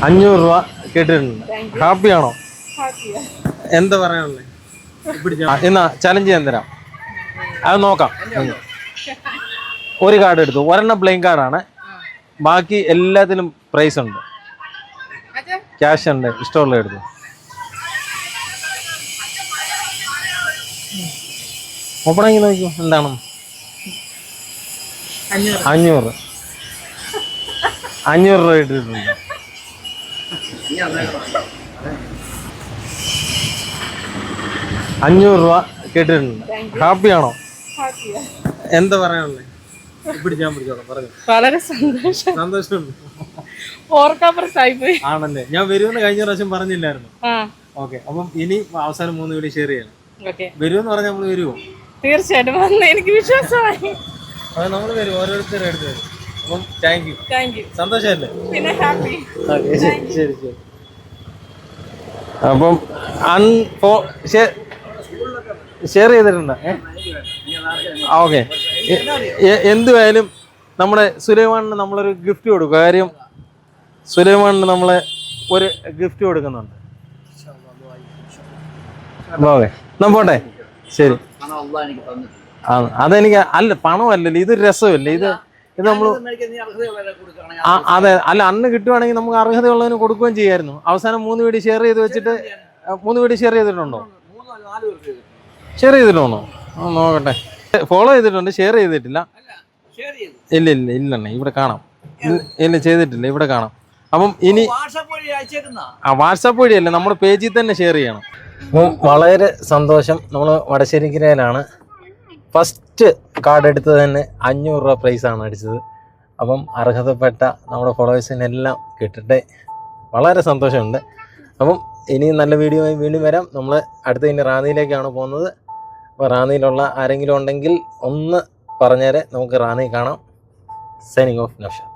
500 രൂപ കേട്ടിട്ടുണ്ട്. ഹാപ്പിയാണോ? എന്താ പറയാനുള്ളത്? എന്നാ ചലഞ്ച് ചെയ്യാൻ തരാം, അത് നോക്കാം. ഒരു കാർഡ് എടുത്തു, ഒരെണ്ണം പ്ലെയിൻ കാർഡാണ്, ബാക്കി എല്ലാത്തിലും പ്രൈസ് ഉണ്ട്, ക്യാഷ് ഉണ്ട്, ഇഷ്ടമുള്ള എടുത്തു. ഓപ്പണാക്കി നോക്കൂ എന്താണ്. 500 രൂപ ഇട്ടിട്ടുണ്ട്. രൂപ കേട്ടിട്ടുണ്ട്. ഹാപ്പിയാണോ? എന്താ പറയാനുള്ളത്? വളരെ സന്തോഷമുണ്ട്. ആണല്ലേ, ഞാൻ വരുമെന്ന് കഴിഞ്ഞ പ്രാവശ്യം പറഞ്ഞില്ലായിരുന്നു. ഓക്കെ, അപ്പം ഇനി അവസാനം 3 വീഡിയോ ഷെയർ ചെയ്യണം. വരുമെന്ന് പറഞ്ഞാൽ നമ്മൾ വരുമോ? തീർച്ചയായിട്ടും എനിക്ക് വിശ്വാസമായി. അത് നമ്മൾ വരും, ഓരോരുത്തരും എടുത്ത് വരും. അപ്പം താങ്ക് യു. സന്തോഷമല്ലേ? പിന്നെ ഹാപ്പി. ശരി. അപ്പം ഷെയർ ചെയ്തിട്ടുണ്ട്. ഓക്കെ, എന്തുവായാലും നമ്മുടെ സുലൈമാനിന് നമ്മളൊരു ഗിഫ്റ്റ് കൊടുക്കും. കാര്യം സുലൈമാനിന് നമ്മളെ ഒരു ഗിഫ്റ്റ് കൊടുക്കുന്നുണ്ട്. ഓക്കെ, പോട്ടെ. ശരി. അതെനിക്ക് അല്ല, പണമല്ലല്ലോ, ഇതൊരു രസമല്ലേ. ഇത് നമ്മൾ അതെ, അല്ല, അന്ന് കിട്ടുവാണെങ്കിൽ നമുക്ക് അർഹതയുള്ളതിന് കൊടുക്കുകയും ചെയ്യായിരുന്നു. അവസാനം 3 വീഡിയോ ഷെയർ ചെയ്ത് വെച്ചിട്ട് 3 വീഡിയോ ഷെയർ ചെയ്തിട്ടുണ്ടോ? ഷെയർ ചെയ്തിട്ടുണ്ടോ? നോക്കട്ടെ. ഫോളോ ചെയ്തിട്ടുണ്ട്, ഷെയർ ചെയ്തിട്ടില്ല. ഇല്ല ഇവിടെ കാണാം. ഇല്ല, ചെയ്തിട്ടില്ല, ഇവിടെ കാണാം. അപ്പം ഇനി വാട്സാപ്പ് വഴിയല്ല, നമ്മുടെ പേജിൽ തന്നെ ഷെയർ ചെയ്യണം. അപ്പം വളരെ സന്തോഷം. നമ്മൾ വടശ്ശേരിക്കരയിലാണ്. ഫസ്റ്റ് കാർഡ് എടുത്തത് തന്നെ 500 രൂപ പ്രൈസാണ് അടിച്ചത്. അപ്പം അർഹതപ്പെട്ട നമ്മുടെ ഫോളോവേഴ്സിനെല്ലാം കിട്ടട്ടെ. വളരെ സന്തോഷമുണ്ട്. അപ്പം ഇനി നല്ല വീഡിയോ ആയി വീണ്ടും വരാം. നമ്മൾ അടുത്ത ഇനി റാന്നിയിലേക്കാണ് പോകുന്നത്. അപ്പോൾ റാന്നിയിലുള്ള ആരെങ്കിലും ഉണ്ടെങ്കിൽ ഒന്ന് പറഞ്ഞേരെ, നമുക്ക് റാന്നി കാണാം. Signing off Naushad.